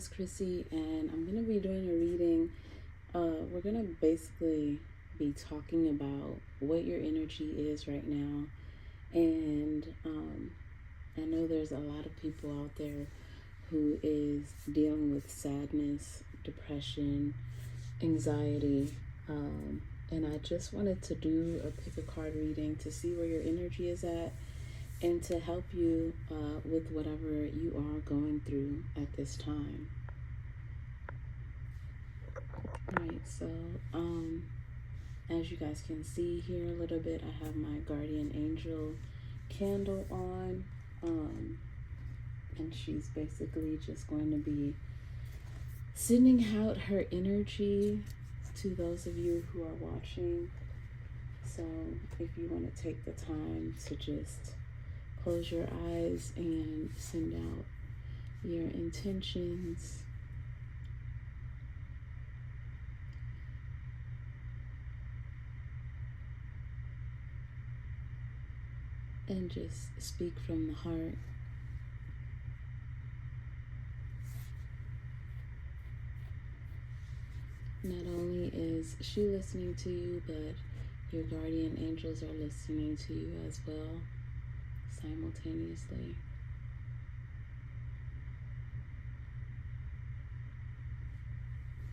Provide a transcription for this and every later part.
Chrissy, and I'm going to be doing a reading. We're going to basically be talking about what your energy is right now. And I know there's a lot of people out there who is dealing with sadness, depression, anxiety. And I just wanted to do a pick a card reading to see where your energy is at and to help you with whatever you are going through at this time. Alright, so as you guys can see here a little bit, I have my guardian angel candle on, and she's basically just going to be sending out her energy to those of you who are watching. So if you want to take the time to just close your eyes and send out your intentions. And just speak from the heart. Not only is she listening to you, but your guardian angels are listening to you as well, simultaneously.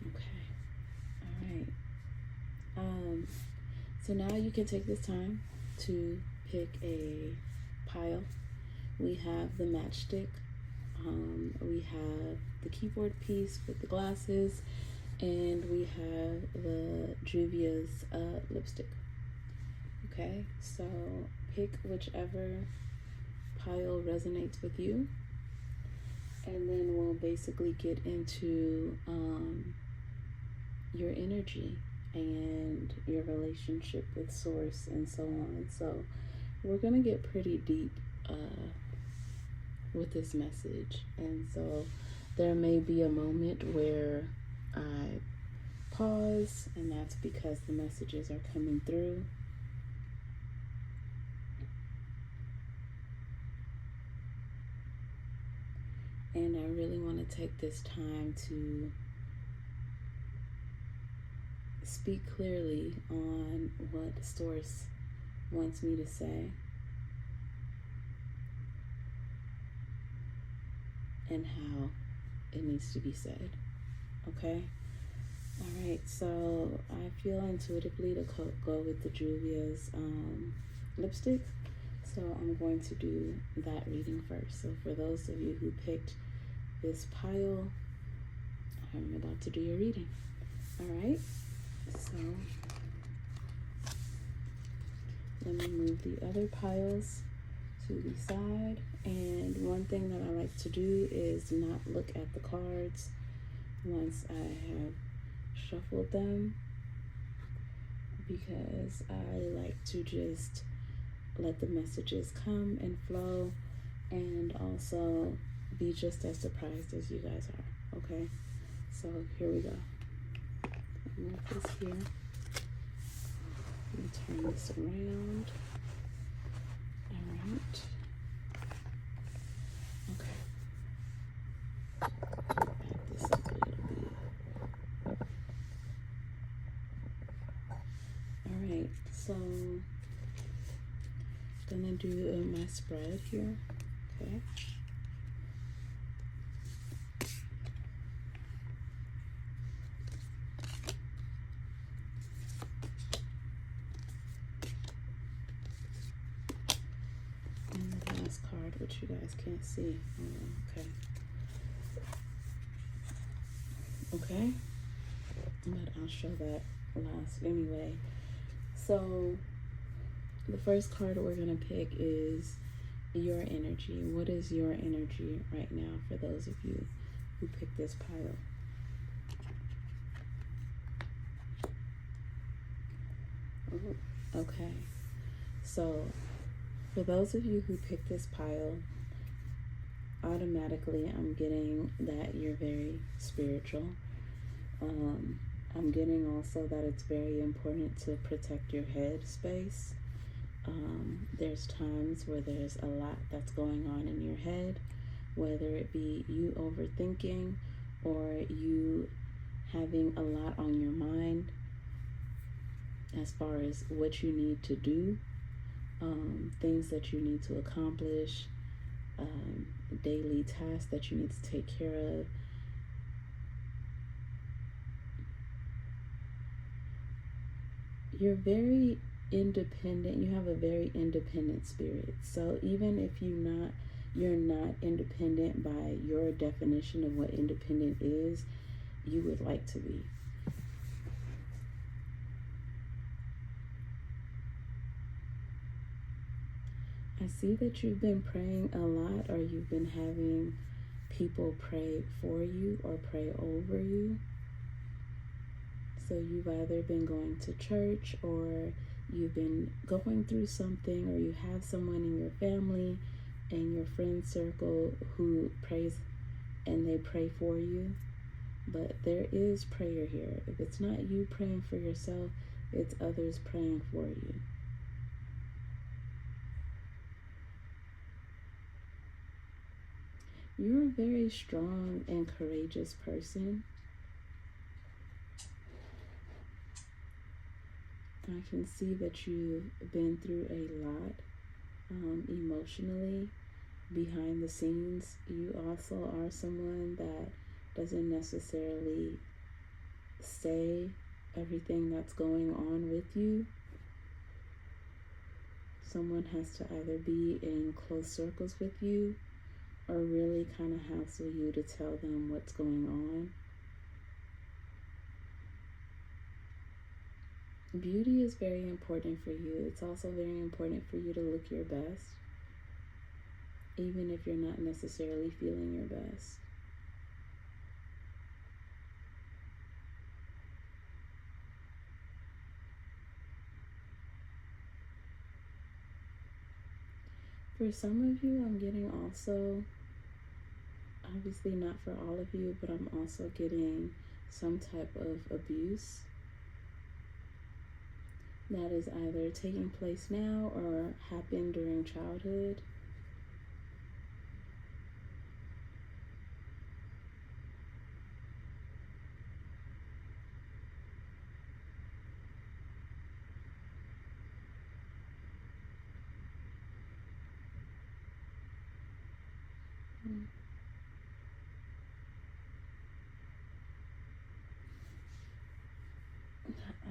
Okay. All right. So now you can take this time to pick a pile. We have the matchstick. We have the keyboard piece with the glasses, and we have the Juvia's lipstick. Okay, so pick whichever pile resonates with you, and then we'll basically get into your energy and your relationship with Source and so on. So we're gonna get pretty deep with this message, and so there may be a moment where I pause, and that's because the messages are coming through. And I really want to take this time to speak clearly on what Source wants me to say and how it needs to be said. Okay? All right, so I feel intuitively to go with the Juvia's lipstick. So I'm going to do that reading first. So for those of you who picked this pile, I'm about to do your reading. All right, so let me move the other piles to the side. And one thing that I like to do is not look at the cards once I have shuffled them, because I like to just let the messages come and flow, and also be just as surprised as you guys are. Okay, so here we go. Move this here. Let me turn this around. All right. Okay. Back this up a little bit. All right. So gonna do my spread here. Okay. Card, which you guys can't see. Okay, but I'll show that last anyway. So the first card we're gonna pick is your energy. What is your energy right now for those of you who picked this pile? Okay, so for those of you who picked this pile, automatically I'm getting that you're very spiritual. I'm getting also that it's very important to protect your head space. There's times where there's a lot that's going on in your head, whether it be you overthinking or you having a lot on your mind as far as what you need to do, things that you need to accomplish, daily tasks that you need to take care of. You're very independent. You have a very independent spirit. So even if you're not independent by your definition of what independent is, you would like to be. I see that you've been praying a lot, or you've been having people pray for you or pray over you. So you've either been going to church, or you've been going through something, or you have someone in your family and your friend circle who prays and they pray for you. But there is prayer here. If it's not you praying for yourself, it's others praying for you. You're a very strong and courageous person. I can see that you've been through a lot emotionally behind the scenes. You also are someone that doesn't necessarily say everything that's going on with you. Someone has to either be in close circles with you or really kind of hassle you to tell them what's going on. Beauty is very important for you. It's also very important for you to look your best, even if you're not necessarily feeling your best. For some of you, I'm getting also, obviously not for all of you, but I'm also getting some type of abuse that is either taking place now or happened during childhood.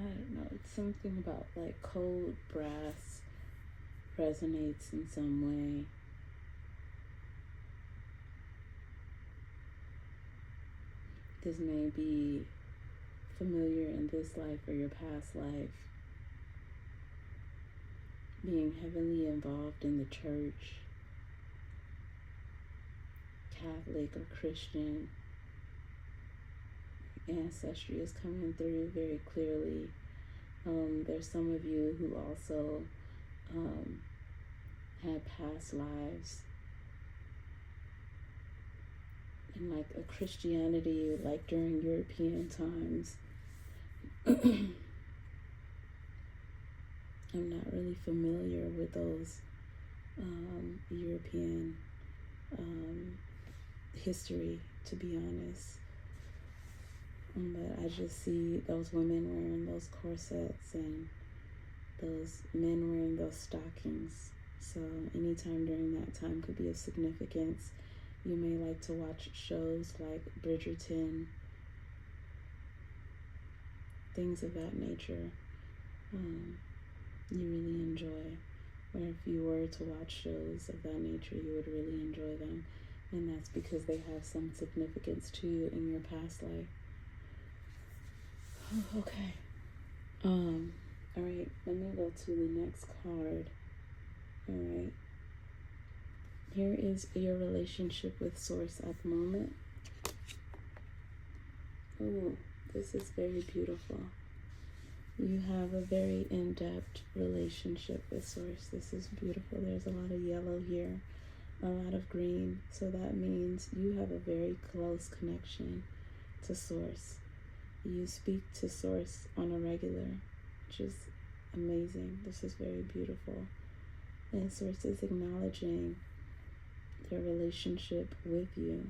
I don't know, it's something about like cold brass resonates in some way. This may be familiar in this life or your past life. Being heavily involved in the church, Catholic or Christian. Ancestry is coming through very clearly. There's some of you who also had past lives in like a Christianity, like during European times. I'm not really familiar with those European history, to be honest. But I just see those women wearing those corsets and those men wearing those stockings. So anytime during that time could be of significance. You may like to watch shows like Bridgerton, things of that nature. You really enjoy. Or if you were to watch shows of that nature, you would really enjoy them. And that's because they have some significance to you in your past life. Oh, okay. All right, let me go to the next card. All right. Here is your relationship with Source at the moment. Oh, this is very beautiful. You have a very in-depth relationship with Source. This is beautiful. There's a lot of yellow here, a lot of green. So that means you have a very close connection to Source. You speak to Source on a regular, which is amazing. This is very beautiful. And Source is acknowledging their relationship with you.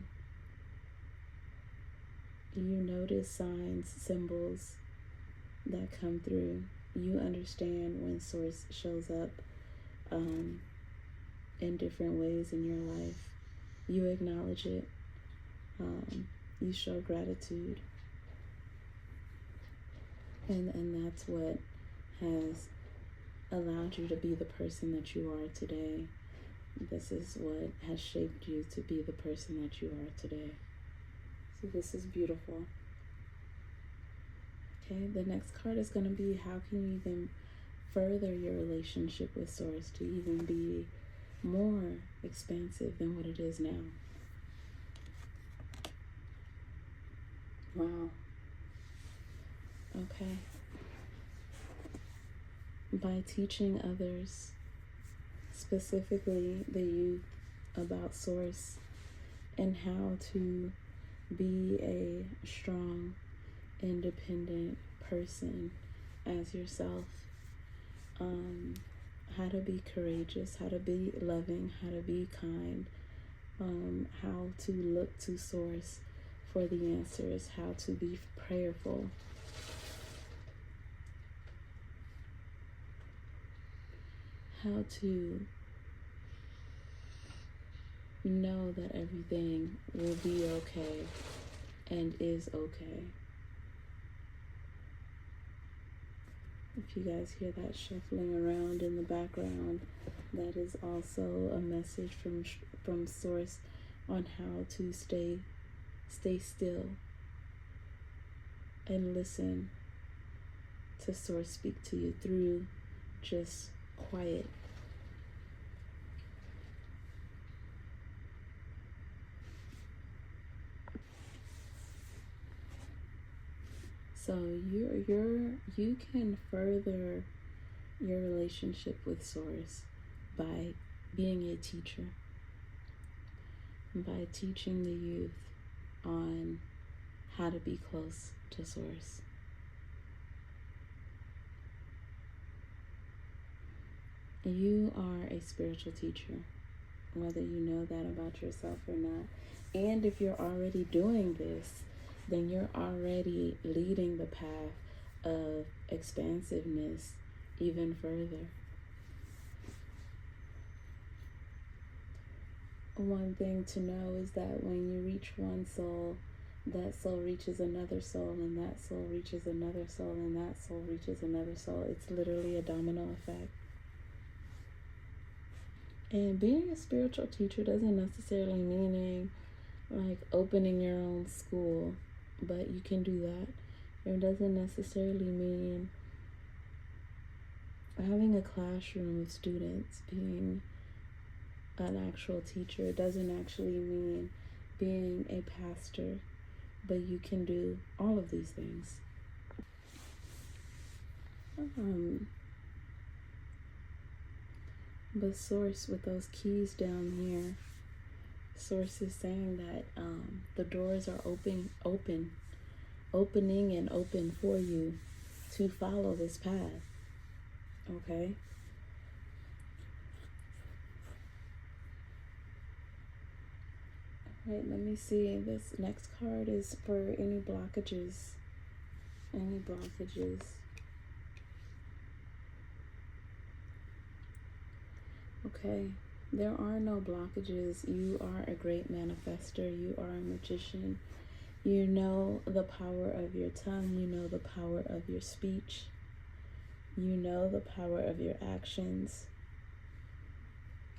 You notice signs, symbols that come through. You understand when Source shows up in different ways in your life. You acknowledge it. You show gratitude. And that's what has allowed you to be the person that you are today. This is what has shaped you to be the person that you are today. So this is beautiful. Okay, the next card is going to be, how can you even further your relationship with Source to even be more expansive than what it is now? Wow. Okay. By teaching others, specifically the youth, about Source and how to be a strong, independent person as yourself, how to be courageous, how to be loving, how to be kind, how to look to Source for the answers, how to be prayerful, how to know that everything will be okay and is okay. If you guys hear that shuffling around in the background, that is also a message from Source on how to stay still and listen to Source speak to you through just quiet. So you can further your relationship with Source by being a teacher, by teaching the youth on how to be close to Source. You are a spiritual teacher, whether you know that about yourself or not. And if you're already doing this, then you're already leading the path of expansiveness even further. One thing to know is that when you reach one soul, that soul reaches another soul, and that soul reaches another soul, and that soul reaches another soul. It's literally a domino effect. And being a spiritual teacher doesn't necessarily mean like opening your own school, but you can do that. It doesn't necessarily mean having a classroom with students, being an actual teacher. It doesn't actually mean being a pastor, but you can do all of these things. But Source, with those keys down here, Source is saying that the doors are opening and open for you to follow this path. Okay? Alright, let me see. This next card is for any blockages. Any blockages. Okay, there are no blockages. You are a great manifester. You are a magician. You know the power of your tongue. You know the power of your speech. You know the power of your actions.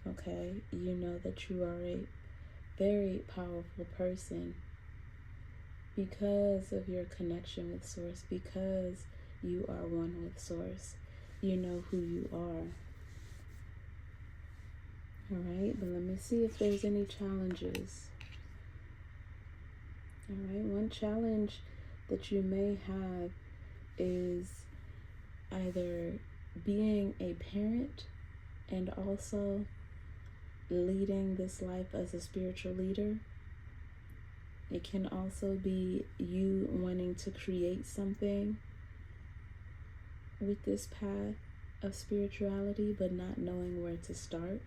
Okay, you know that you are a very powerful person because of your connection with Source, because you are one with Source. You know who you are. Alright, but let me see if there's any challenges. Alright, one challenge that you may have is either being a parent and also leading this life as a spiritual leader. It can also be you wanting to create something with this path of spirituality, but not knowing where to start.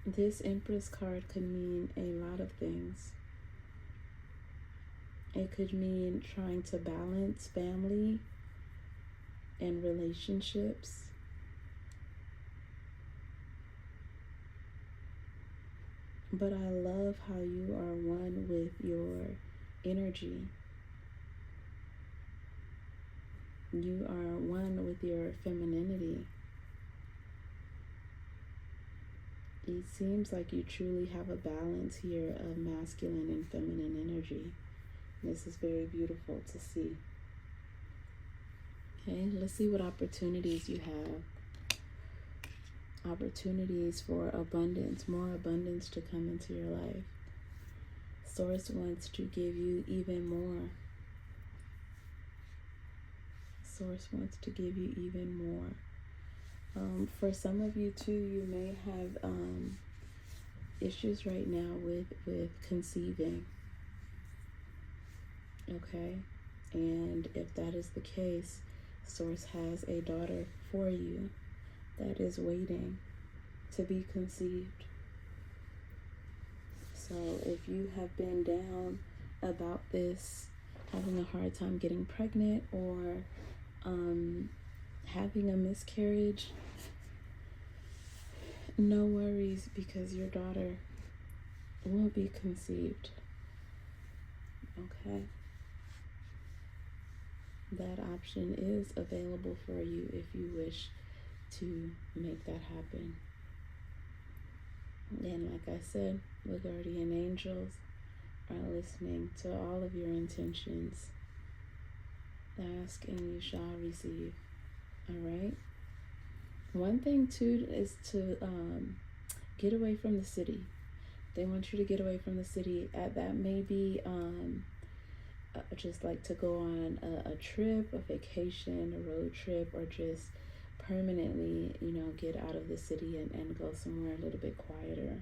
This Empress card could mean a lot of things. It could mean trying to balance family and relationships. But I love how you are one with your energy. You are one with your femininity. It seems like you truly have a balance here of masculine and feminine energy. This is very beautiful to see. Okay, let's see what opportunities you have. Opportunities for abundance, more abundance to come into your life. Source wants to give you even more. Source wants to give you even more. For some of you too, you may have issues right now with conceiving. Okay, and if that is the case, Source has a daughter for you that is waiting to be conceived. So if you have been down about this, having a hard time getting pregnant, or having a miscarriage, no worries, because your daughter will be conceived. Okay? That option is available for you if you wish to make that happen. And like I said, the guardian angels are listening to all of your intentions. Ask and you shall receive. All right? One thing too is to get away from the city. They want you to get away from the city. That may be just like to go on a trip, a vacation, a road trip, or just permanently, get out of the city and go somewhere a little bit quieter,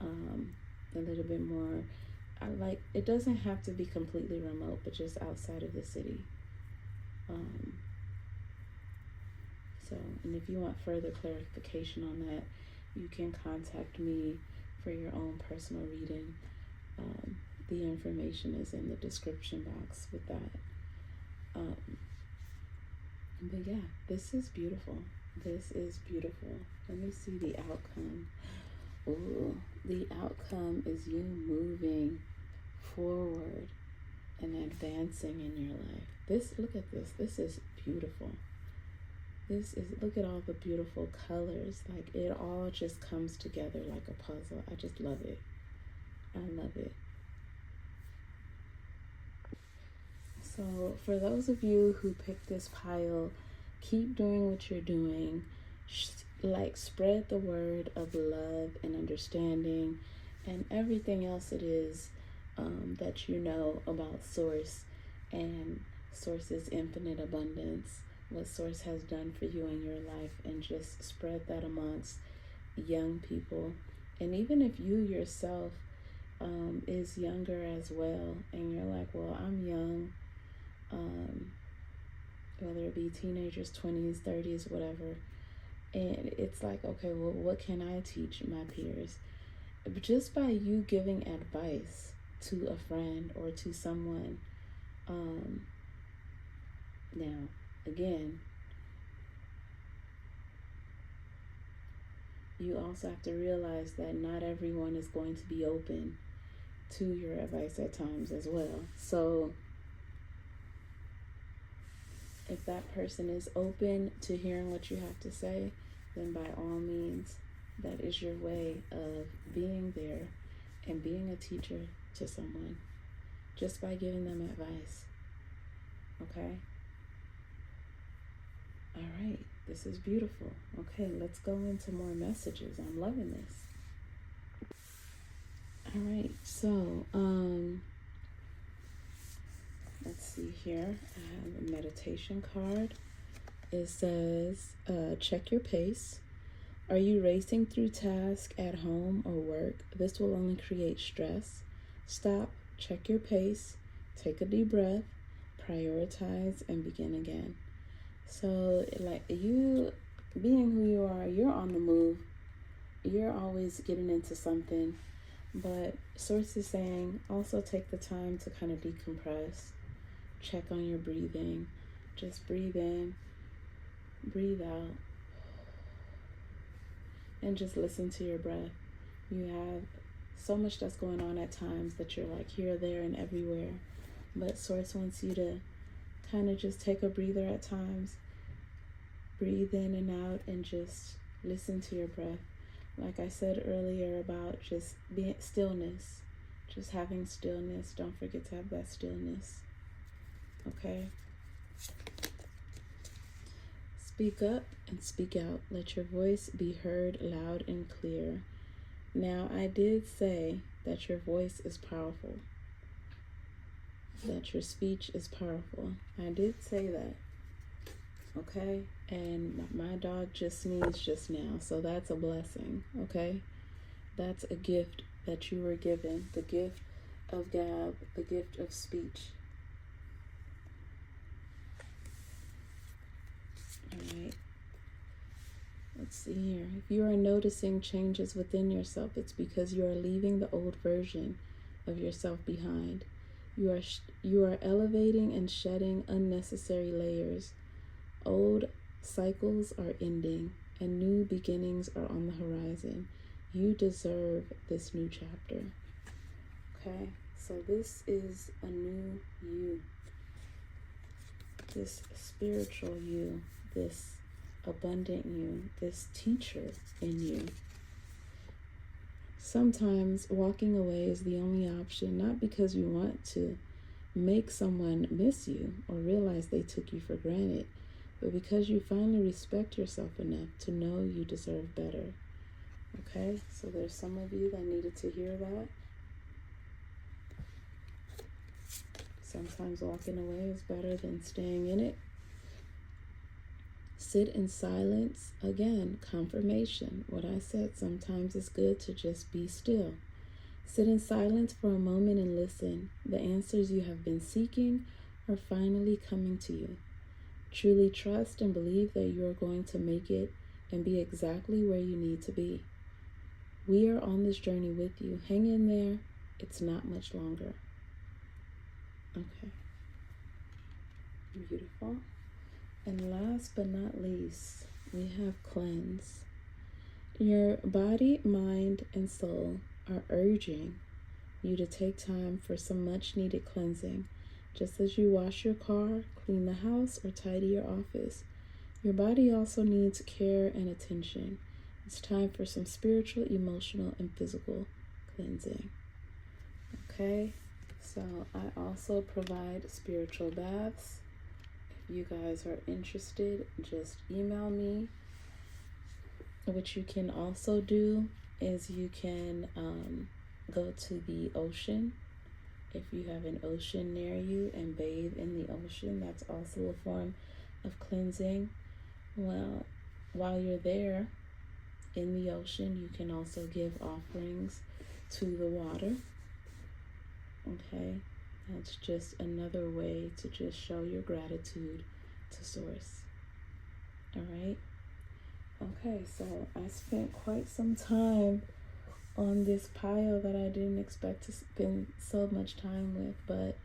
a little bit more, it doesn't have to be completely remote, but just outside of the city. And if you want further clarification on that, you can contact me for your own personal reading. The information is in the description box with that. But yeah, this is beautiful. This is beautiful. Let me see the outcome. Ooh, the outcome is you moving forward and advancing in your life. Look at this. This is beautiful. Look at all the beautiful colors. Like, it all just comes together like a puzzle. I just love it. I love it. So for those of you who picked this pile, keep doing what you're doing. Spread the word of love and understanding and everything else it is that you know about Source and Source's infinite abundance, what Source has done for you in your life, and just spread that amongst young people. And even if you yourself is younger as well, and you're like, well, I'm young, whether it be teenagers, 20s, 30s, whatever, and it's like, okay, well, what can I teach my peers? But just by you giving advice to a friend or to someone, now, again, you also have to realize that not everyone is going to be open to your advice at times as well. So if that person is open to hearing what you have to say, then by all means, that is your way of being there and being a teacher to someone, just by giving them advice. Okay? All right, this is beautiful. Okay, let's go into more messages. I'm loving this. All right, so let's see here. I have a meditation card. It says, check your pace. Are you racing through tasks at home or work? This will only create stress. Stop, check your pace, take a deep breath, prioritize, and begin again. So, like, you being who you are, you're on the move. You're always getting into something. But Source is saying also take the time to kind of decompress, check on your breathing. Just breathe in, breathe out, and just listen to your breath. You have so much that's going on at times that you're like here, there, and everywhere. But Source wants you to kind of just take a breather at times. Breathe in and out and just listen to your breath. Like I said earlier about just being stillness, just having stillness. Don't forget to have that stillness. Okay? Speak up and speak out. Let your voice be heard loud and clear. Now, I did say that your voice is powerful, that your speech is powerful. I did say that. Okay? And my dog just sneezed just now, so that's a blessing. Okay? That's a gift that you were given, the gift of gab, the gift of speech. All right. Let's see here. If you are noticing changes within yourself, it's because you are leaving the old version of yourself behind. You are elevating and shedding unnecessary layers. Old cycles are ending and new beginnings are on the horizon. You deserve this new chapter. Okay? So this is a new you. This spiritual you, this abundant you, this teacher in you. Sometimes walking away is the only option, not because you want to make someone miss you or realize they took you for granted, but because you finally respect yourself enough to know you deserve better. Okay? So there's some of you that needed to hear that. Sometimes walking away is better than staying in it. Sit in silence. Again, confirmation. What I said, sometimes it's good to just be still. Sit in silence for a moment and listen. The answers you have been seeking are finally coming to you. Truly trust and believe that you are going to make it and be exactly where you need to be. We are on this journey with you. Hang in there. It's not much longer. Okay. Beautiful. And last but not least, we have cleanse. Your body, mind, and soul are urging you to take time for some much needed cleansing. Just as you wash your car, clean the house, or tidy your office, your body also needs care and attention. It's time for some spiritual, emotional, and physical cleansing. Okay, so I also provide spiritual baths. If you guys are interested, just email me. What you can also do is you can go to the ocean. If you have an ocean near you and bathe in the ocean, that's also a form of cleansing. Well, while you're there in the ocean, you can also give offerings to the water. Okay, that's just another way to just show your gratitude to Source. All right. Okay, so I spent quite some time on this pile that I didn't expect to spend so much time with, but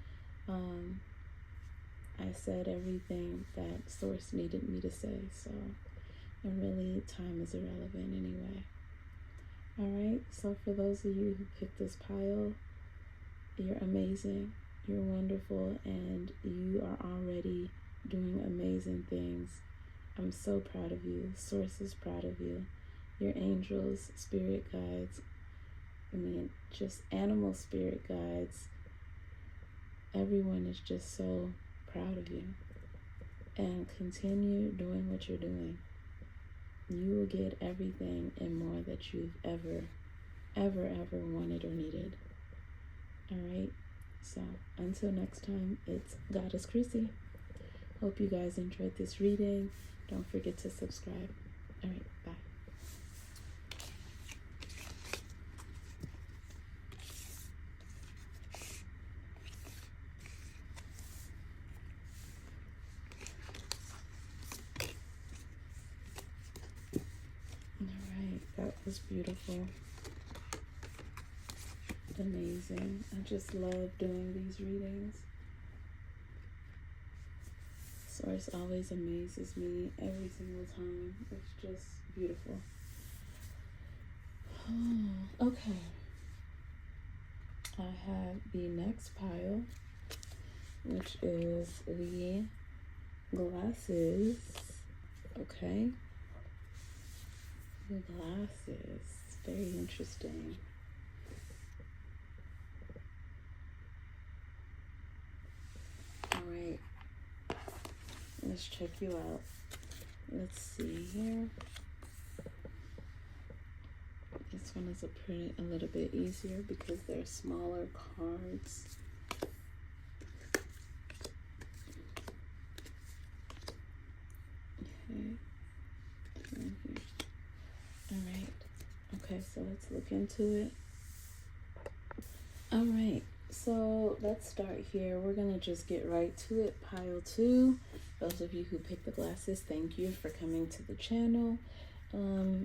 I said everything that Source needed me to say, so, and really time is irrelevant anyway. All right, so for those of you who picked this pile, you're amazing, you're wonderful, and you are already doing amazing things. I'm so proud of you. Source is proud of you. Your angels, spirit guides, just animal spirit guides. Everyone is just so proud of you. And continue doing what you're doing. You will get everything and more that you've ever wanted or needed. All right? So until next time, it's Goddess Chrissy. Hope you guys enjoyed this reading. Don't forget to subscribe. All right, bye. All right, that was beautiful. amazing. I just love doing these readings. Source always amazes me every single time. It's just beautiful. Okay. I have the next pile, which is the glasses. Okay. The glasses. Very interesting. All right. Let's check you out. Let's see here. This one is a little bit easier because they're smaller cards. Okay. Right here. All right. Okay, so let's look into it. All right. So let's start here. We're going to just get right to it. Pile 2. Those of you who picked the glasses, thank you for coming to the channel.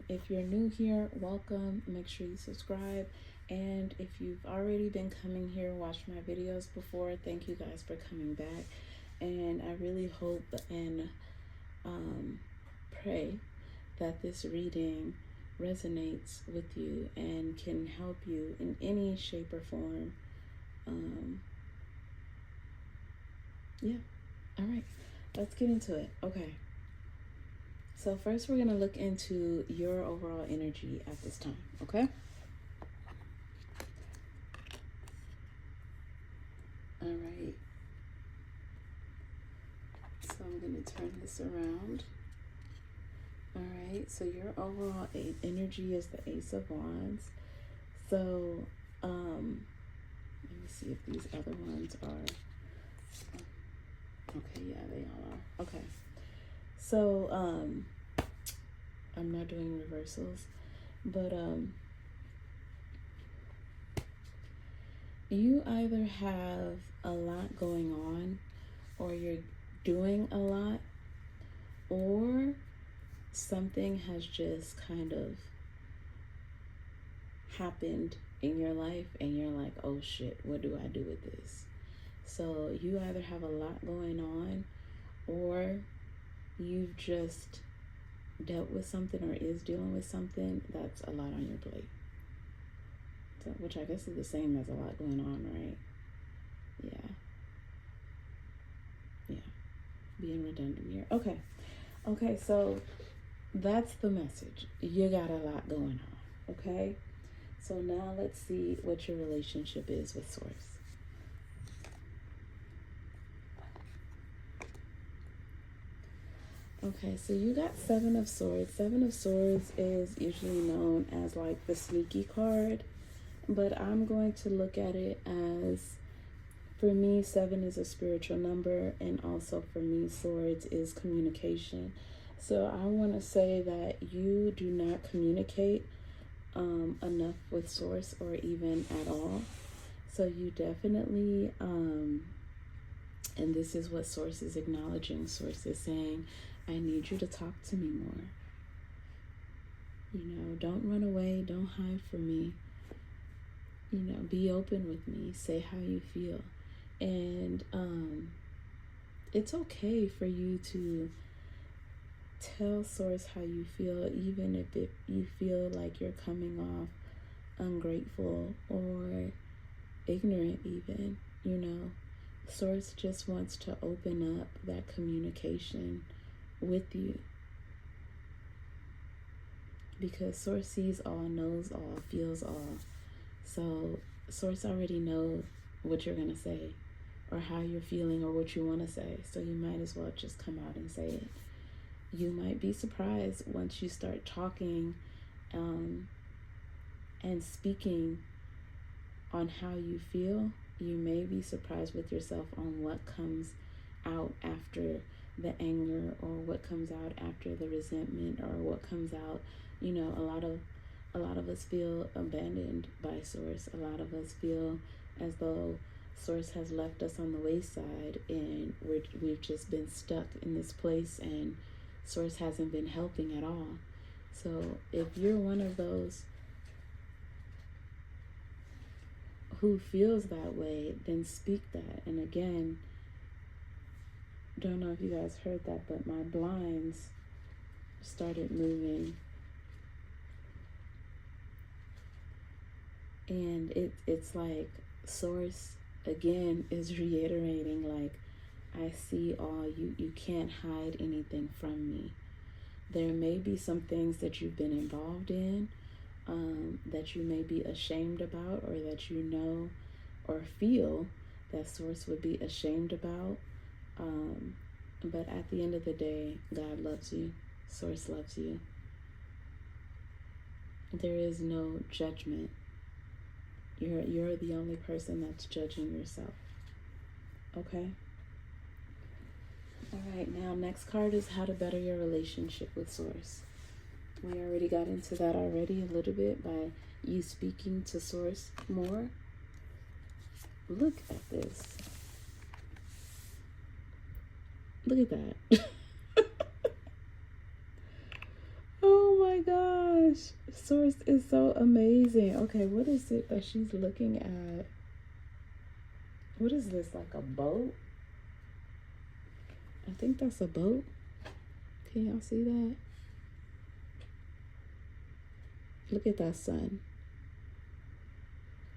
If you're new here, welcome. Make sure you subscribe. And if you've already been coming here, watched my videos before, thank you guys for coming back. And I really hope and pray that this reading resonates with you and can help you in any shape or form. Yeah. All right. Let's get into it. Okay. So first we're going to look into your overall energy at this time, okay? All right. So I'm going to turn this around. All right. So your overall energy is the Ace of Wands. So, let me see if these other ones are... Okay, yeah, they all are. Okay. So, I'm not doing reversals, but you either have a lot going on, or you're doing a lot, or something has just kind of happened in your life and you're like, oh shit, what do I do with this? So you either have a lot going on, or you've just dealt with something or is dealing with something that's a lot on your plate. So, which I guess is the same as a lot going on, right? Yeah. Being redundant here. Okay, so that's the message. You got a lot going on, okay? So now let's see what your relationship is with Source. Okay, so you got Seven of Swords. Seven of Swords is usually known as like the sneaky card, but I'm going to look at it as, for me, 7 is a spiritual number, and also for me, Swords is communication. So I want to say that you do not communicate enough with Source, or even at all. So you definitely, and this is what Source is acknowledging. Source is saying, I need you to talk to me more. You know, don't run away. Don't hide from me. You know, be open with me. Say how you feel. And it's okay for you to tell Source how you feel, even if you feel like you're coming off ungrateful or ignorant even. You know, Source just wants to open up that communication with you, because Source sees all, knows all, feels all. So Source already knows what you're gonna say, or how you're feeling, or what you want to say. So you might as well just come out and say it. You might be surprised once you start talking and speaking on how you feel. You may be surprised with yourself on what comes out after the anger, or what comes out after the resentment, or what comes out. You know, a lot of us feel abandoned by Source. A lot of us feel as though Source has left us on the wayside, and we've just been stuck in this place, and Source hasn't been helping at all. So if you're one of those who feels that way, then speak that. And again, don't know if you guys heard that, but my blinds started moving. And it's like Source again is reiterating, like, I see all. You can't hide anything from me. There may be some things that you've been involved in, that you may be ashamed about, or that you know or feel that Source would be ashamed about. But at the end of the day, God loves you. Source loves you. There is no judgment. You're the only person that's judging yourself. Okay? All right, now next card is how to better your relationship with Source. We already got into that already a little bit by you speaking to Source more. Look at this. Look at that. Oh my gosh. Source is so amazing. Okay, what is it that she's looking at? What is this, like a boat? I think that's a boat. Can y'all see that? Look at that sun.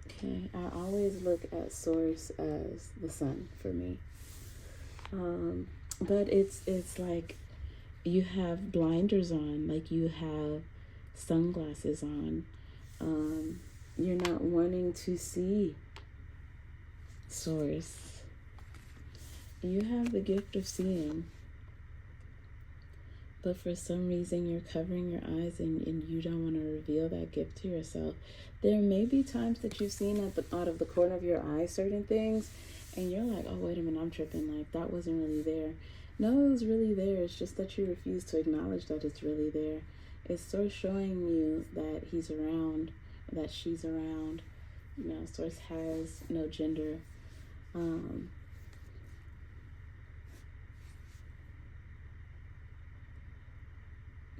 Okay, I always look at Source as the sun for me. But it's like you have blinders on, like you have sunglasses on. You're not wanting to see Source. You have the gift of seeing, but for some reason you're covering your eyes and you don't want to reveal that gift to yourself. There may be times that you've seen out of the corner of your eye certain things, and you're like, oh, wait a minute, I'm tripping. Like, that wasn't really there. No, it was really there. It's just that you refuse to acknowledge that it's really there. It's Source showing you that he's around, that she's around. You know, Source has no gender.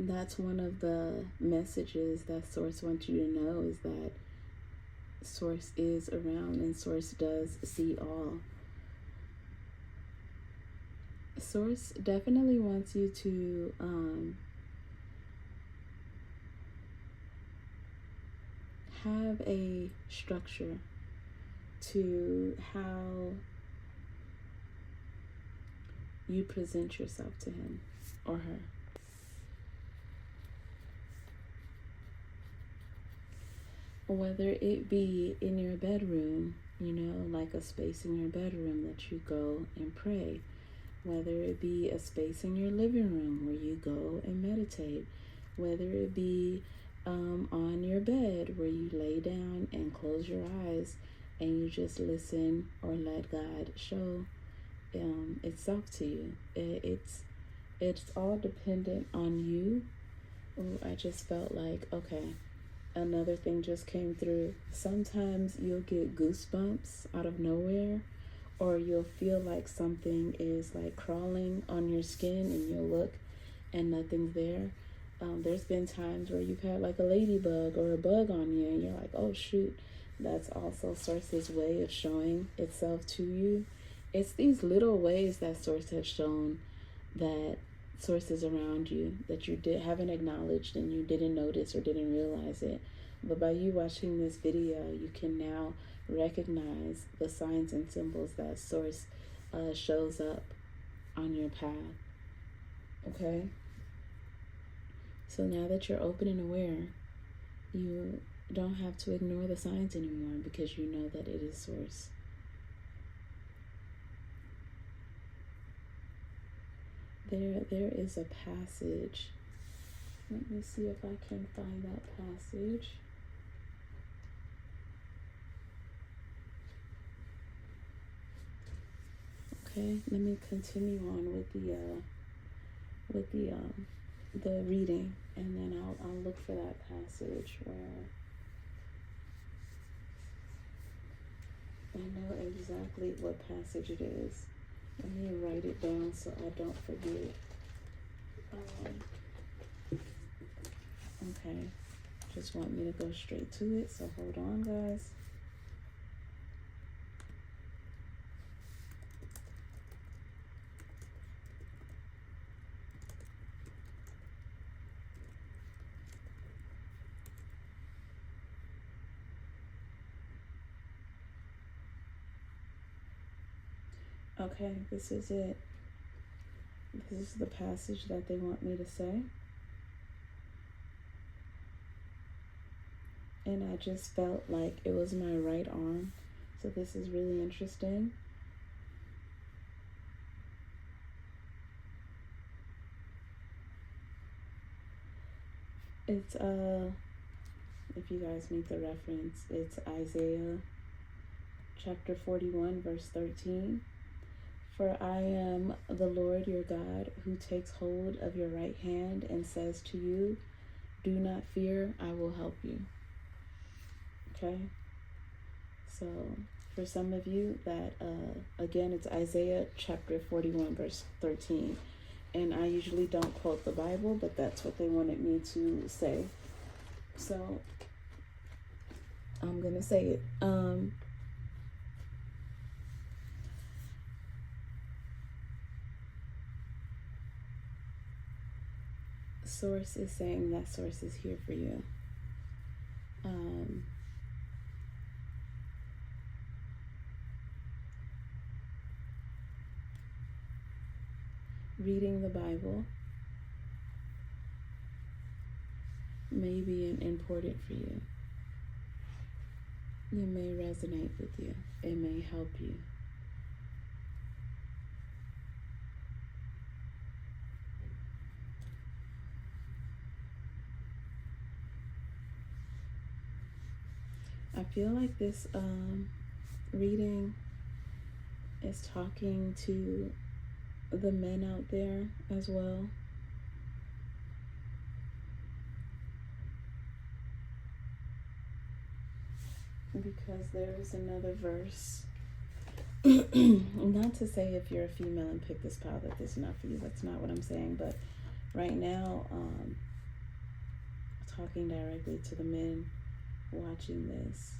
That's one of the messages that Source wants you to know, is that Source is around and Source does see all. Source definitely wants you to have a structure to how you present yourself to him or her. Whether it be in your bedroom, you know, like a space in your bedroom that you go and pray. Whether it be a space in your living room where you go and meditate. Whether it be on your bed where you lay down and close your eyes and you just listen or let God show itself to you. It's all dependent on you. Oh, I just felt like, okay, another thing just came through. Sometimes you'll get goosebumps out of nowhere, or you'll feel like something is like crawling on your skin and you'll look and nothing's there. There's been times where you've had like a ladybug or a bug on you and you're like, oh shoot. That's also Source's way of showing itself to you. It's these little ways that Source has shown that Source is around you, that you haven't acknowledged and you didn't notice or didn't realize it. But by you watching this video, you can now recognize the signs and symbols that Source shows up on your path. Okay? So now that you're open and aware, you don't have to ignore the signs anymore because you know that it is Source. There is a passage. Let me see if I can find that passage. Okay, let me continue on with the reading, and then I'll look for that passage where I know exactly what passage it is. Let me write it down so I don't forget. Okay, just want me to go straight to it, so hold on, guys. Okay, this is it. This is the passage that they want me to say. And I just felt like it was my right arm. So this is really interesting. It's if you guys need the reference, it's Isaiah chapter 41 verse 13. For I am the Lord your God, who takes hold of your right hand and says to you, do not fear, I will help you. Okay? So for some of you that, again, it's Isaiah chapter 41 verse 13. And I usually don't quote the Bible, but that's what they wanted me to say. So I'm going to say it. Source is saying that source is here for you. Reading the Bible may be important for you. It may resonate with you. It may help you. I feel like this reading is talking to the men out there as well. Because there's another verse. Not to say if you're a female and pick this pile that this is not for you. That's not what I'm saying. But right now, talking directly to the men watching this.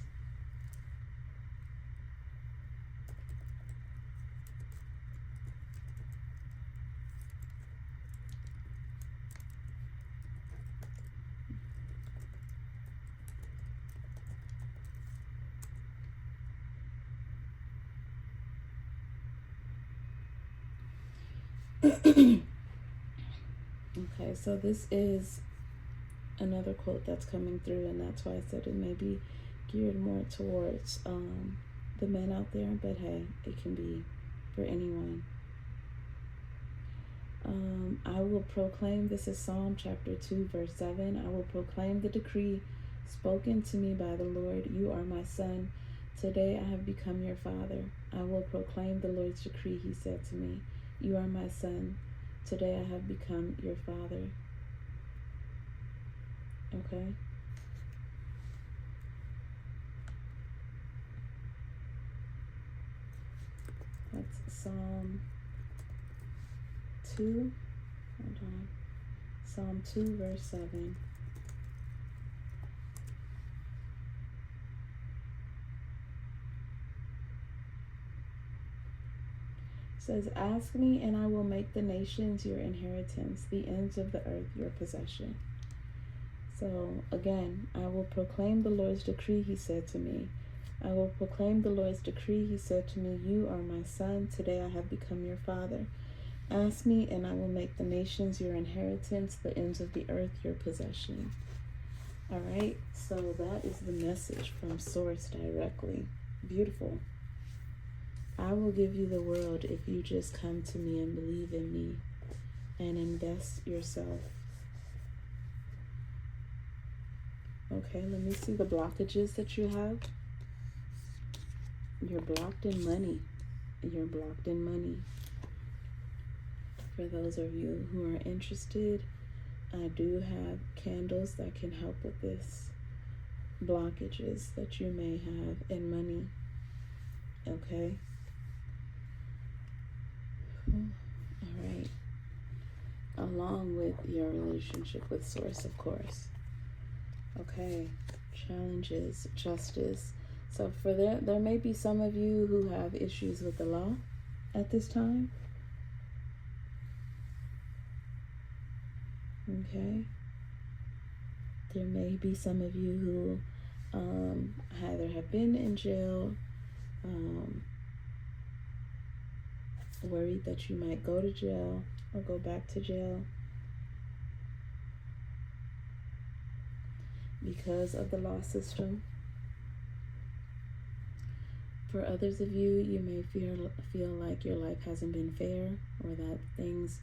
Okay, so this is another quote that's coming through, and that's why I said it may be geared more towards the men out there, but hey, it can be for anyone. I will proclaim, this is Psalm chapter 2 verse 7, I will proclaim the decree spoken to me by the Lord. You are my son. Today I have become your father. I will proclaim the Lord's decree. He said to me, you are my son. Today I have become your father. Okay. That's Psalm 2. Hold on. Psalm 2 verse 7. Says, ask me and I will make the nations your inheritance, the ends of the earth your possession. So again, I will proclaim the Lord's decree, he said to me. I will proclaim the Lord's decree, he said to me, you are my son, today I have become your father. Ask me and I will make the nations your inheritance, the ends of the earth your possession. All right, so that is the message from Source directly. Beautiful. I will give you the world if you just come to me and believe in me and invest yourself. Okay, let me see the blockages that you have. You're blocked in money. You're blocked in money. For those of you who are interested, I do have candles that can help with this. Blockages that you may have in money. Okay? All right. Along with your relationship with Source, of course. Okay. Challenges, justice. So for there may be some of you who have issues with the law at this time. Okay. There may be some of you who either have been in jail, worried that you might go to jail or go back to jail because of the law system. For others of you, you may feel like your life hasn't been fair, or that things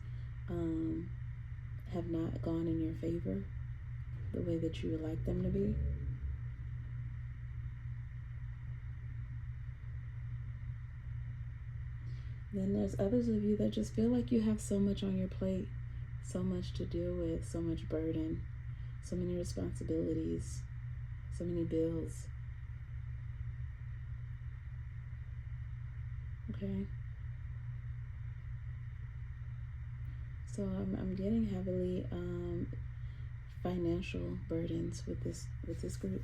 have not gone in your favor the way that you would like them to be. Then there's others of you that just feel like you have so much on your plate, so much to deal with, so much burden, so many responsibilities, so many bills. Okay. So I'm getting heavily financial burdens with this group.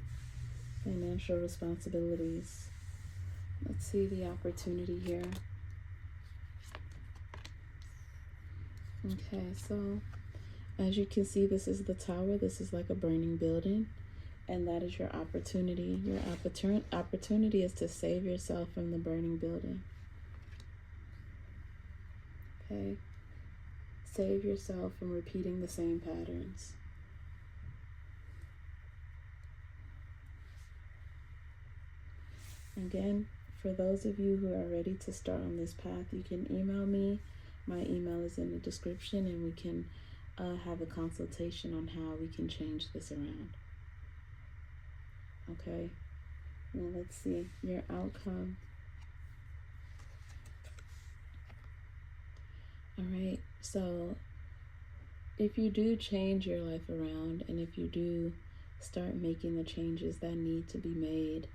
Financial responsibilities. Let's see the opportunity here. Okay, so as you can see, this is the tower. This is like a burning building, and that is your opportunity. Your opportunity is to save yourself from the burning building. Okay? Save yourself from repeating the same patterns. Again, for those of you who are ready to start on this path, you can email me. My email is in the description, and we can have a consultation on how we can change this around. Okay, now let's see your outcome. All right, so if you do change your life around, and if you do start making the changes that need to be made,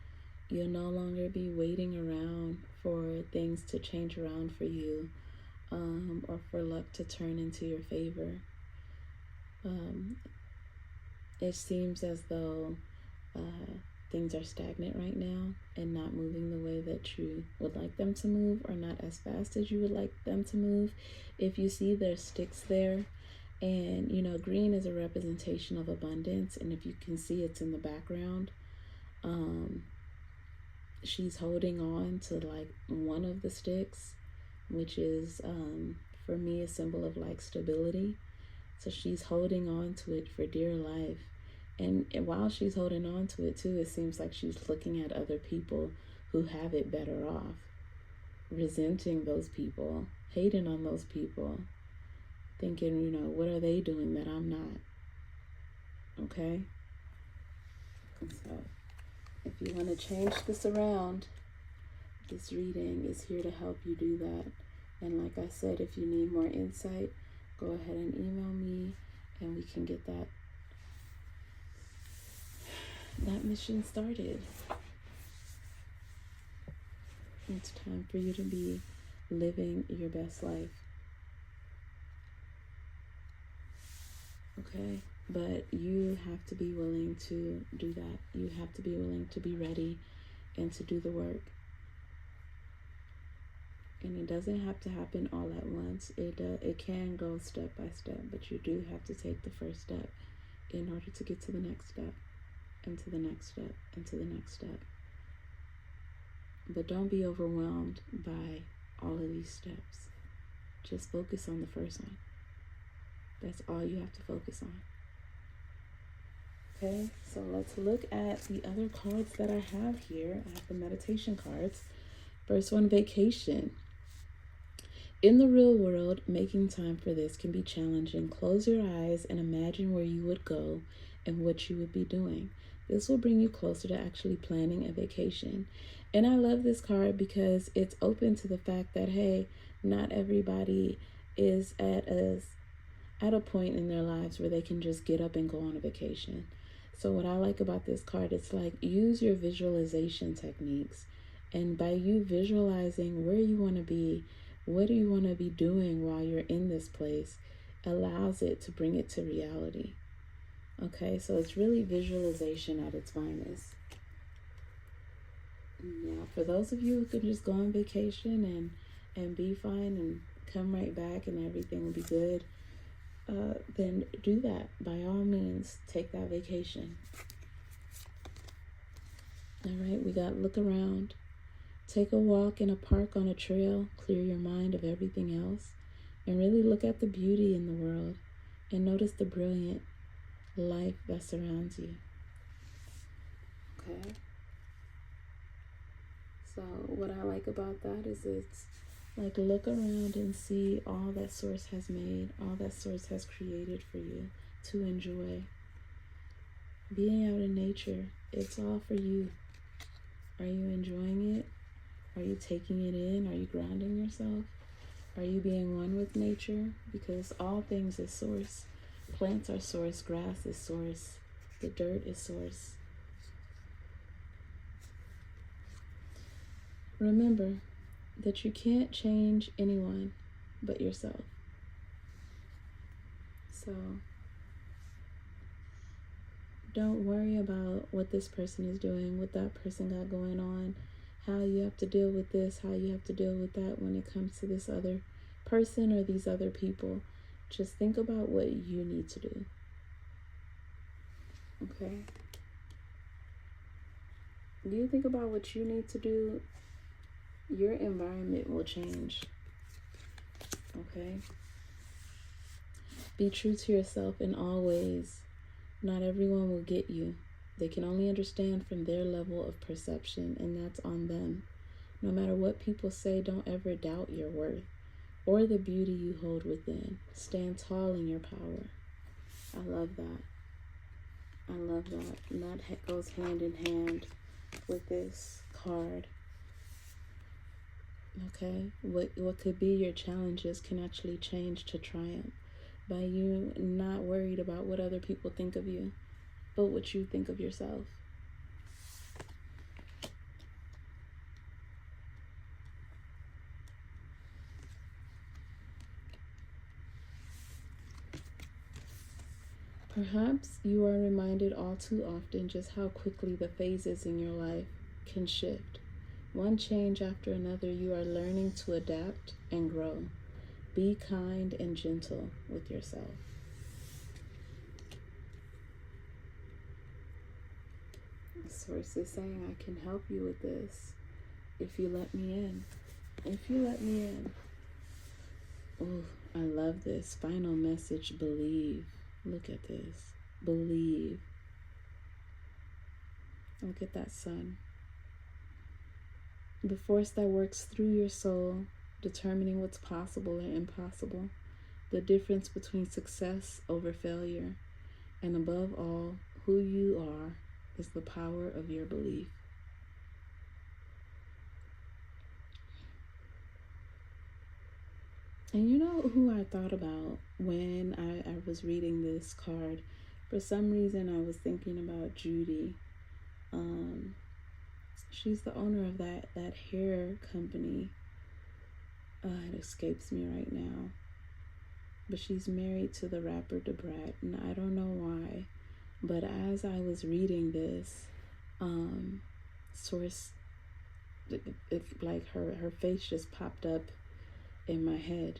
you'll no longer be waiting around for things to change around for you, or for luck to turn into your favor. It seems as though things are stagnant right now and not moving the way that you would like them to move, or not as fast as you would like them to move. If you see there's sticks there, and you know, green is a representation of abundance, and if you can see, it's in the background. She's holding on to like one of the sticks, which is for me a symbol of like stability. So she's holding on to it for dear life. And while she's holding on to it too, it seems like she's looking at other people who have it better off, resenting those people, hating on those people, thinking, you know, what are they doing that I'm not? Okay? And so if you want to change this around, this reading is here to help you do that. And like I said, if you need more insight, go ahead and email me, and we can get that mission started. It's time for you to be living your best life. Okay? But you have to be willing to do that. You have to be willing to be ready and to do the work. And it doesn't have to happen all at once. It can go step by step, but you do have to take the first step in order to get to the next step, and to the next step, and to the next step. But don't be overwhelmed by all of these steps. Just focus on the first one. That's all you have to focus on. Okay, so let's look at the other cards that I have here. I have the meditation cards. First one, vacation. In the real world, making time for this can be challenging. Close your eyes and imagine where you would go and what you would be doing. This will bring you closer to actually planning a vacation. And I love this card because it's open to the fact that, hey, not everybody is at a point in their lives where they can just get up and go on a vacation. So what I like about this card, it's like, use your visualization techniques. And by you visualizing where you want to be, what do you want to be doing while you're in this place, allows it to bring it to reality. Okay, so it's really visualization at its finest. Now, for those of you who can just go on vacation and be fine and come right back and everything will be good, then do that. By all means, take that vacation. All right, we got look around, Take a walk in a park, on a trail, clear your mind of everything else, and really look at the beauty in the world and notice the brilliant life that surrounds you. Okay? So what I like about that is it's like, look around and see all that Source has made, all that Source has created for you to enjoy. Being out in nature, it's all for you. Are you enjoying it? Are you taking it in? Are you grounding yourself? Are you being one with nature? Because all things is Source. Plants are Source, grass is Source, the dirt is Source. Remember that you can't change anyone but yourself. So don't worry about what this person is doing, what that person got going on, how you have to deal with this, how you have to deal with that when it comes to this other person or these other people. Just think about what you need to do. Okay? You think about what you need to do, your environment will change. Okay? Be true to yourself in all ways. Not everyone will get you. They can only understand from their level of perception, and that's on them. No matter what people say, don't ever doubt your worth or the beauty you hold within. Stand tall in your power. I love that. I love that. And that goes hand in hand with this card. Okay? What could be your challenges can actually change to triumph by you not worried about what other people think of you, but what you think of yourself. Perhaps you are reminded all too often just how quickly the phases in your life can shift. One change after another, you are learning to adapt and grow. Be kind and gentle with yourself. Source is saying, I can help you with this if you let me in. If you let me in. Oh, I love this. Final message, believe. Look at this. Believe. Look at that sun. The force that works through your soul, determining what's possible and impossible. The difference between success over failure. And above all, who you are is the power of your belief. And you know who I thought about when I was reading this card? For some reason, I was thinking about Judy. She's the owner of that hair company. It escapes me right now. But she's married to the rapper Debrat, and I don't know why. But as I was reading this, Source, like her face just popped up in my head.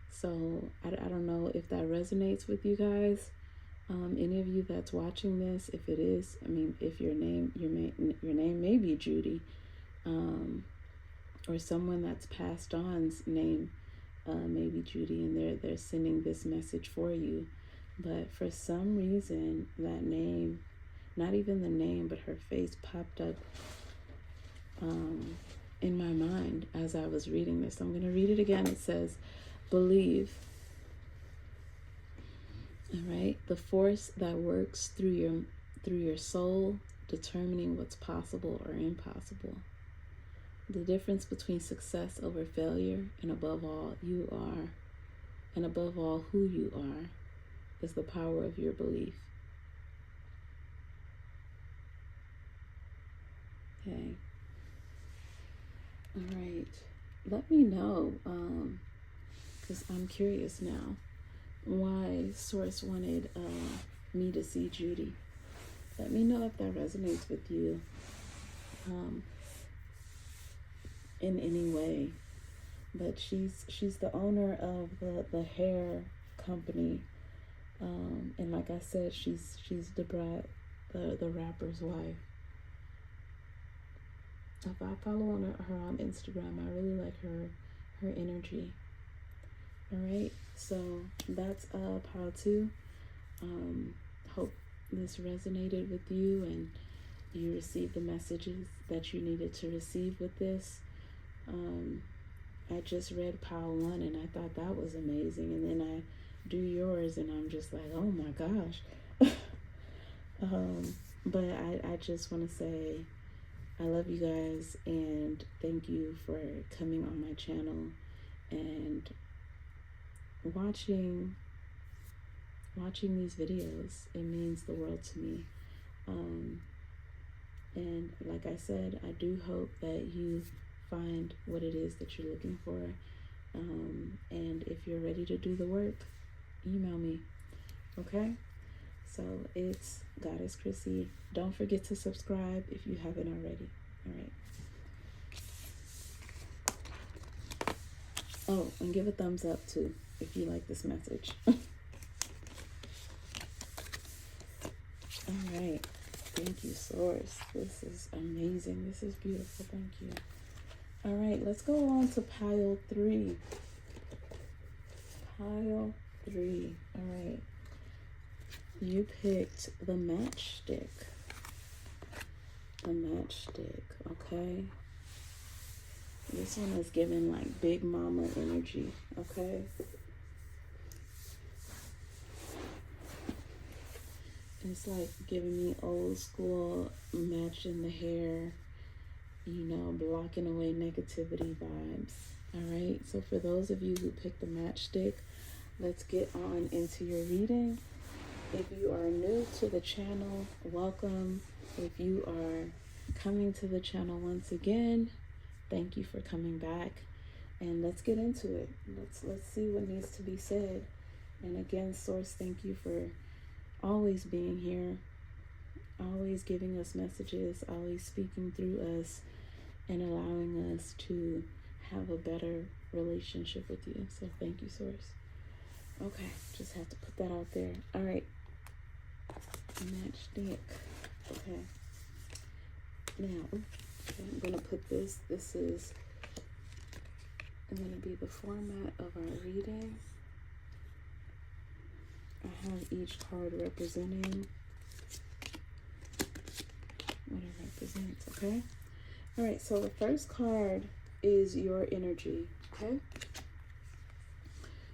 So I don't know if that resonates with you guys. Any of you that's watching this, if it is, I mean, if your name may be Judy, or someone that's passed on's name may be Judy, and they're sending this message for you. But for some reason, that name, not even the name, but her face popped up in my mind as I was reading this. I'm going to read it again. It says, believe. All right, the force that works through your soul, determining what's possible or impossible. The difference between success over failure, and above all, you are, and above all, who you are, is the power of your belief. Okay. All right. Let me know, because I'm curious now, why Source wanted me to see Judy. Let me know if that resonates with you in any way. But she's the owner of the hair company, and like I said, she's Debrat, the rapper's wife. If I follow her on Instagram, I really like her energy. All right, so that's how to. Hope this resonated with you and you received the messages that you needed to receive with this. I just read pile 1 and I thought that was amazing, and then I do yours and I'm just like, oh my gosh. But I just want to say I love you guys and thank you for coming on my channel and watching these videos. It means the world to me. And like I said, I do hope that you find what it is that you're looking for. And if you're ready to do the work, email me. Okay? So it's Goddess Crissy. Don't forget to subscribe if you haven't already. All right. Oh, and give a thumbs up too if you like this message. All right. Thank you, Source. This is amazing. This is beautiful. Thank you. All right, let's go on to pile 3. Pile 3. All right. You picked the matchstick. The matchstick, okay? This one is giving like big mama energy, okay? It's like giving me old school, matching the hair, you know, blocking away negativity vibes. All right, so for those of you who picked the matchstick, let's get on into your reading. If you are new to the channel, welcome. If you are coming to the channel once again, thank you for coming back. And let's get into it. Let's see what needs to be said. And again, Source, thank you for always being here, always giving us messages, always speaking through us and allowing us to have a better relationship with you. So thank you, Source. Okay, just have to put that out there. All right, matchstick. Okay, now I'm gonna put this is gonna be the format of our reading. I have each card representing what it represents, okay? All right, so the first card is your energy, okay?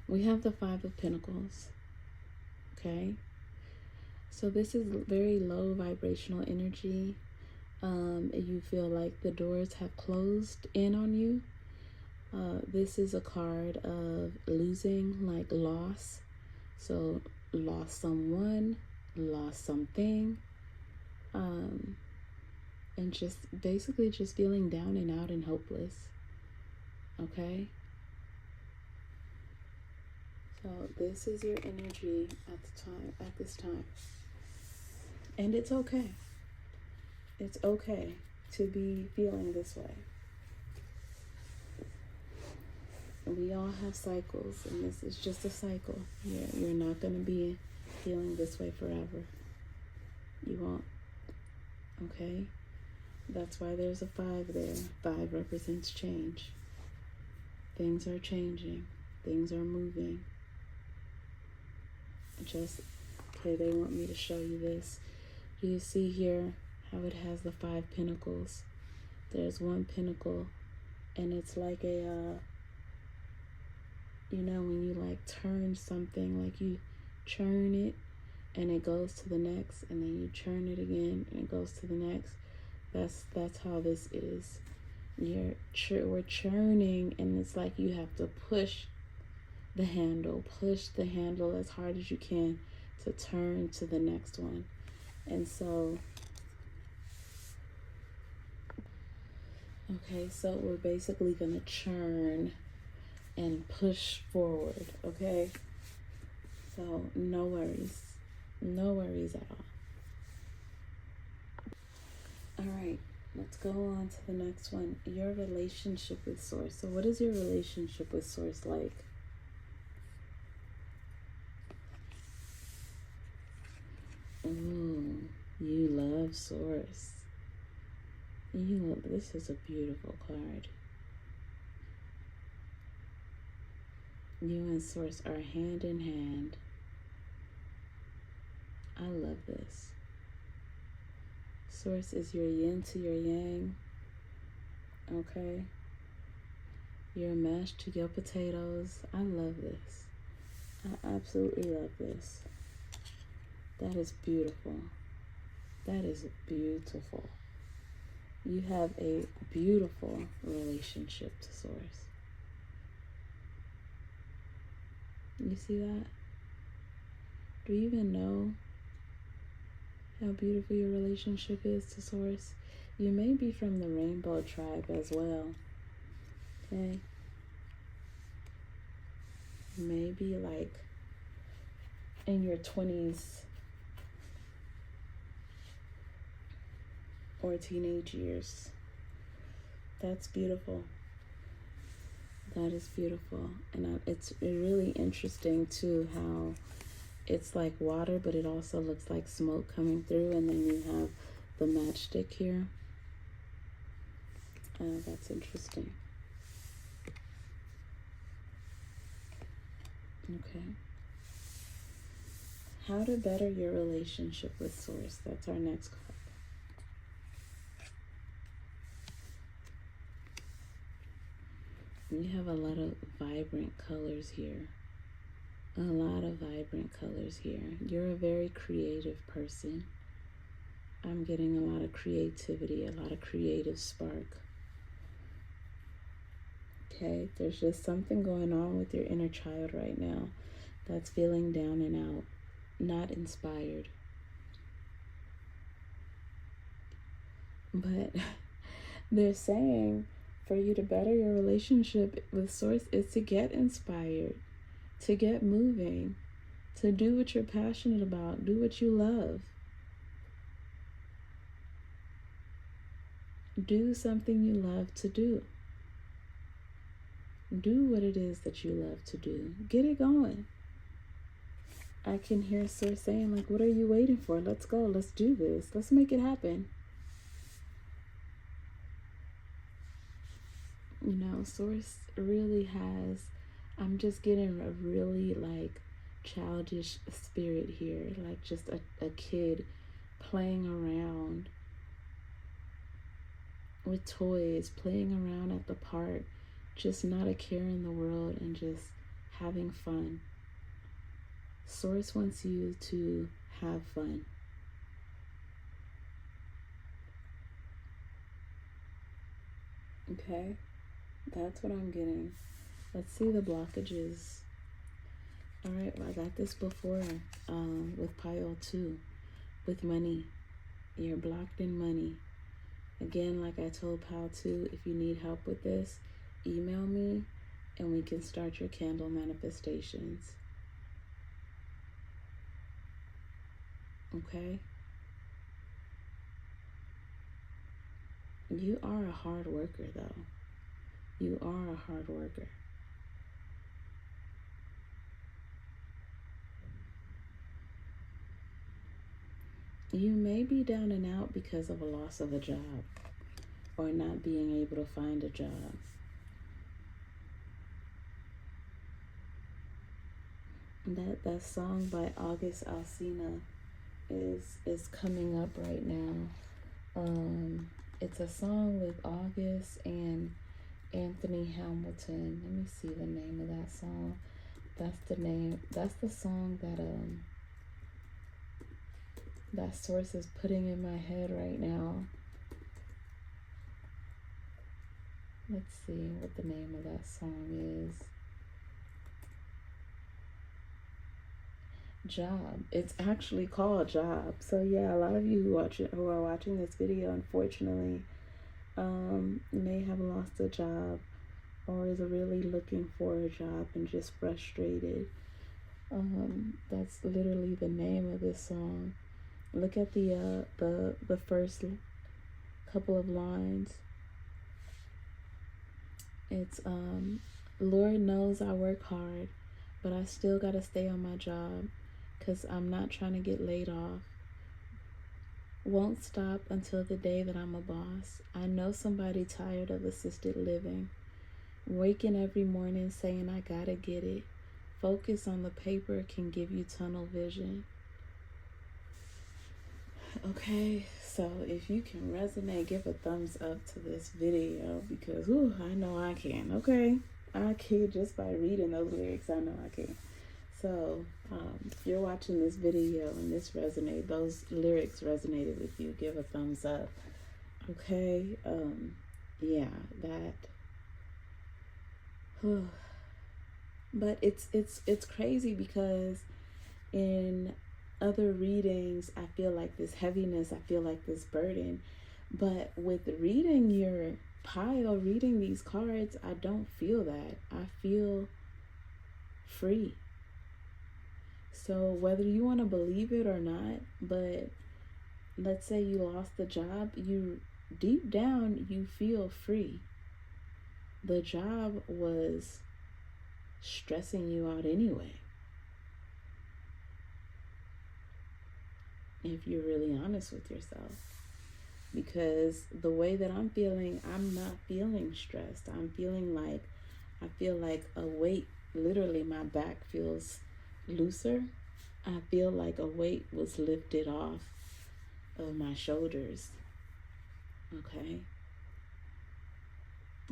We have the 5 of Pentacles, okay? So this is very low vibrational energy. You feel like the doors have closed in on you. This is a card of losing, like loss. So lost someone, lost something, and just basically just feeling down and out and hopeless. Okay, so this is your energy at this time, and it's okay. It's okay to be feeling this way. We all have cycles, and this is just a cycle. You're not going to be feeling this way forever. You won't. Okay? That's why there's a 5 there. 5 represents change. Things are changing. Things are moving. Okay, they want me to show you this. Do you see here how it has the 5 pentacles? There's 1 pentacle, and it's like a... you know, when you like turn something, like you churn it and it goes to the next, and then you churn it again and it goes to the next. That's how this is. We're churning, and it's like you have to push the handle as hard as you can to turn to the next one. And so, okay, so we're basically gonna churn and push forward, okay? So no worries at all. All right, let's go on to the next one. Your relationship with Source. So what is your relationship with Source like? Ooh, you love Source. This is a beautiful card. You and Source are hand in hand. I love this. Source is your yin to your yang. Okay? You're mashed to your potatoes. I love this. I absolutely love this. That is beautiful. That is beautiful. You have a beautiful relationship to Source. You see that? Do you even know how beautiful your relationship is to Source? You may be from the rainbow tribe as well. Okay? Maybe like in your 20s or teenage years. That's beautiful. That is beautiful. And it's really interesting too how it's like water, but it also looks like smoke coming through, and then you have the matchstick here. That's interesting. Okay. How to better your relationship with Source. That's our next card. You have a lot of vibrant colors here. A lot of vibrant colors here. You're a very creative person. I'm getting a lot of creativity, a lot of creative spark. Okay, there's just something going on with your inner child right now that's feeling down and out, not inspired. But they're saying for you to better your relationship with Source is to get inspired, to get moving, to do what you're passionate about, do what you love. Do something you love to do. Do what it is that you love to do. Get it going. I can hear Source saying, like, what are you waiting for? Let's go. Let's do this. Let's make it happen. You know, Source really has, I'm just getting a really like childish spirit here, like just a kid playing around with toys, playing around at the park, just not a care in the world and just having fun. Source wants you to have fun. Okay? That's what I'm getting. Let's see the blockages. All right, well, I got this before with pile 2, with money. You're blocked in money. Again, like I told pile 2, if you need help with this, email me and we can start your candle manifestations. Okay? You are a hard worker, though. You are a hard worker. You may be down and out because of a loss of a job or not being able to find a job. That song by August Alsina is coming up right now. It's a song with August and Anthony Hamilton. Let me see the name of that song. That's the name. That's the song that Source is putting in my head right now. Let's see what the name of that song is. Job. It's actually called Job. So yeah, a lot of you who are watching this video, unfortunately, may have lost a job or is really looking for a job and just frustrated. That's literally the name of this song. Look at the first couple of lines. It's Lord knows I work hard, but I still gotta stay on my job because I'm not trying to get laid off. Won't stop until the day that I'm a boss. I know somebody tired of assisted living. Waking every morning saying I gotta get it. Focus on the paper can give you tunnel vision. Okay, so if you can resonate, give a thumbs up to this video because I know I can. Okay, I can just by reading those lyrics. I know I can. So if you're watching this video and those lyrics resonated with you, give a thumbs up. Okay, yeah, that. But it's crazy because in other readings, I feel like this heaviness, I feel like this burden. But with reading your pile, reading these cards, I don't feel that. I feel free. So whether you want to believe it or not, but let's say you lost the job, you deep down, you feel free. The job was stressing you out anyway. If you're really honest with yourself. Because the way that I'm feeling, I'm not feeling stressed. I feel like a weight, literally my back feels looser. I feel like a weight was lifted off of my shoulders. Okay?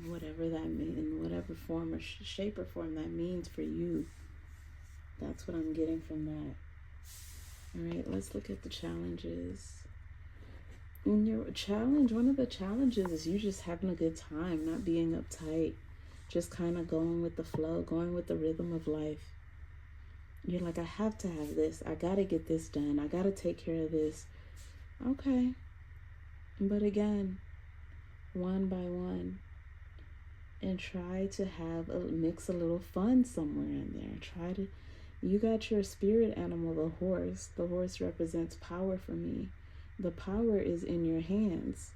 Whatever that means, in whatever form or shape or form that means for you, that's what I'm getting from that. All right, let's look at the challenges. In your challenge, one of the challenges is you just having a good time, not being uptight, just kind of going with the flow, going with the rhythm of life. You're like, I have to have this. I got to get this done. I got to take care of this. Okay. But again, one by one, and try to mix a little fun somewhere in there. You got your spirit animal, the horse. The horse represents power for me. The power is in your hands.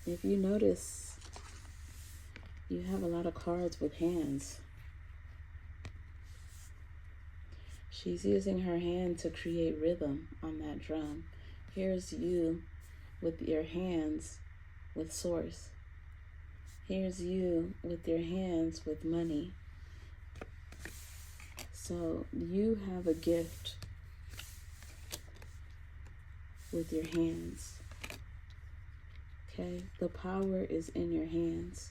If you notice, you have a lot of cards with hands. She's using her hand to create rhythm on that drum. Here's you with your hands with source. Here's you with your hands with money. So you have a gift with your hands. Okay? The power is in your hands.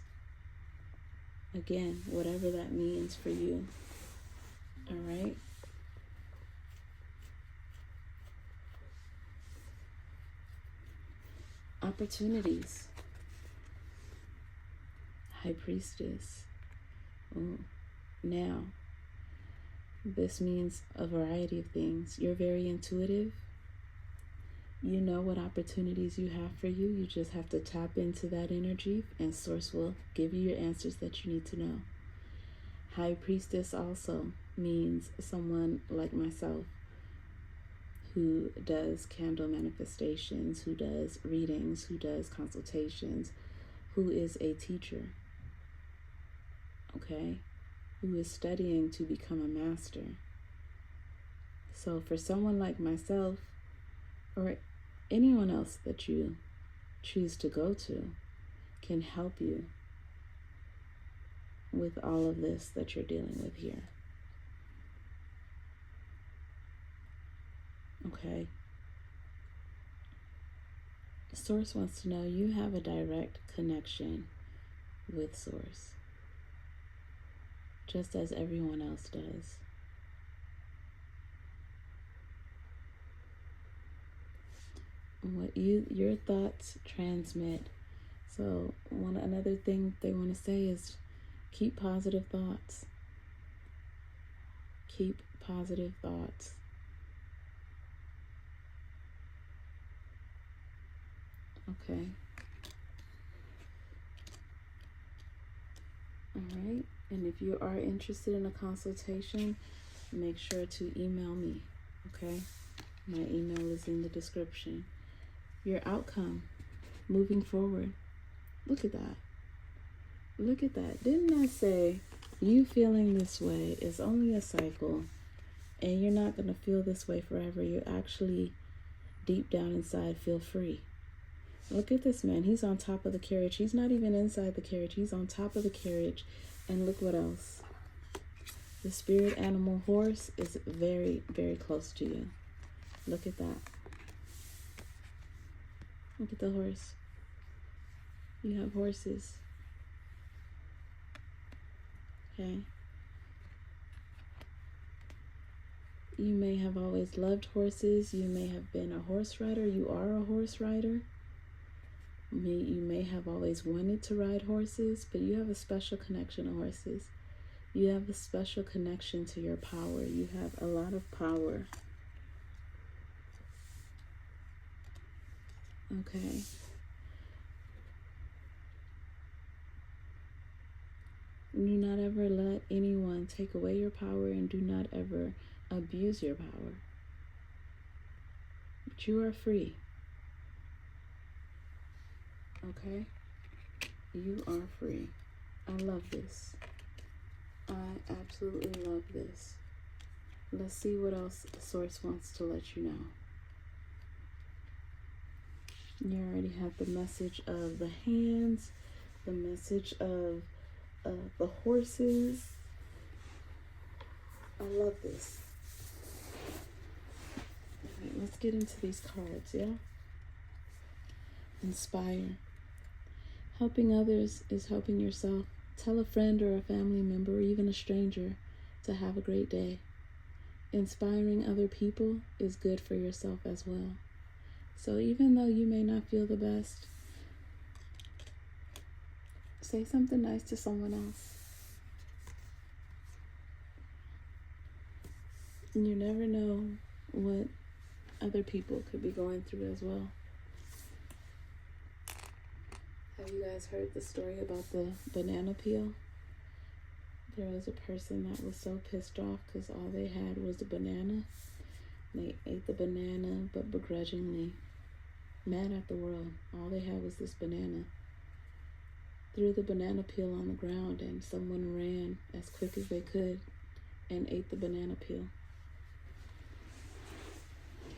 Again, whatever that means for you. All right? Opportunities. High Priestess. Oh, now, this means a variety of things. You're very intuitive. You know what opportunities you have for you. You just have to tap into that energy and Source will give you your answers that you need to know. High Priestess also means someone like myself who does candle manifestations, who does readings, who does consultations, who is a teacher, okay, who is studying to become a master. So for someone like myself, or anyone else that you choose to go to, can help you with all of this that you're dealing with here. Okay. Source wants to know you have a direct connection with Source, just as everyone else does. What your thoughts transmit. So another thing they want to say is keep positive thoughts. Keep positive thoughts. Okay. All right. And if you are interested in a consultation, make sure to email me. Okay. My email is in the description. Your outcome moving forward. Look at that. Look at that. Didn't I say you feeling this way is only a cycle and you're not going to feel this way forever? You're actually deep down inside feel free. Look at this man. He's on top of the carriage. He's not even inside the carriage. He's on top of the carriage. And look what else. The spirit animal horse is very, very close to you. Look at that. Look at the horse. You have horses. Okay. You may have always loved horses. You may have been a horse rider. You are a horse rider. You may have always wanted to ride horses, but you have a special connection to horses. You have a special connection to your power. You have a lot of power. Okay. Do not ever let anyone take away your power, and do not ever abuse your power. But you are free. Okay? You are free. I love this. I absolutely love this. Let's see what else the source wants to let you know. You already have the message of the hands, the message of the horses. I love this. All right, let's get into these cards, yeah? Inspire. Helping others is helping yourself. Tell a friend or a family member or even a stranger to have a great day. Inspiring other people is good for yourself as well. So even though you may not feel the best, say something nice to someone else. You never know what other people could be going through as well. Have you guys heard the story about the banana peel? There was a person that was so pissed off because all they had was a banana. They ate the banana, but begrudgingly, mad at the world. All they had was this banana. Threw the banana peel on the ground, and someone ran as quick as they could and ate the banana peel.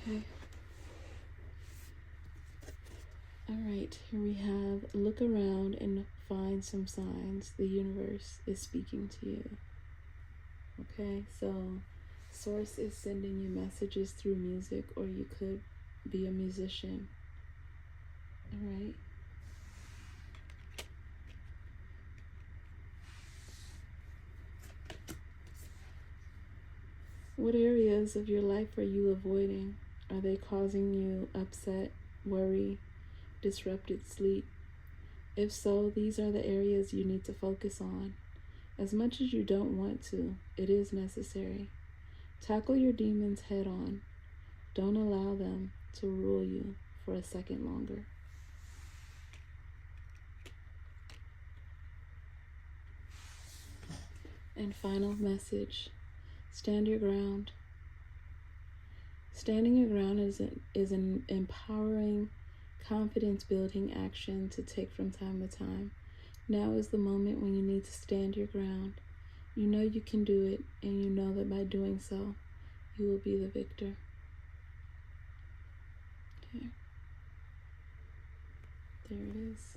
Okay. All right, here we have, look around and find some signs the universe is speaking to you. Okay, so source is sending you messages through music, or you could be a musician. All right. What areas of your life are you avoiding? Are they causing you upset, worry, disrupted sleep? If so, these are the areas you need to focus on. As much as you don't want to, it is necessary. Tackle your demons head on. Don't allow them to rule you for a second longer. And final message, stand your ground. Standing your ground is an empowering, confidence-building action to take from time to time. Now is the moment when you need to stand your ground. You know you can do it, and you know that by doing so, you will be the victor. Okay. There it is.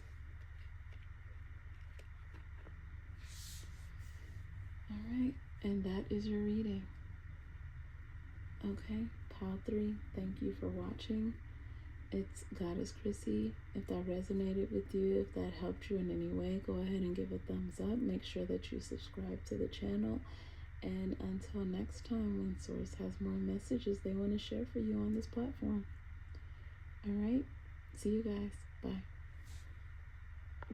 All right, and that is your reading. Okay, pile 3, thank you for watching. It's Goddess Chrissy. If that resonated with you, if that helped you in any way, go ahead and give a thumbs up. Make sure that you subscribe to the channel. And until next time, when Source has more messages they want to share for you on this platform. All right, see you guys. Bye.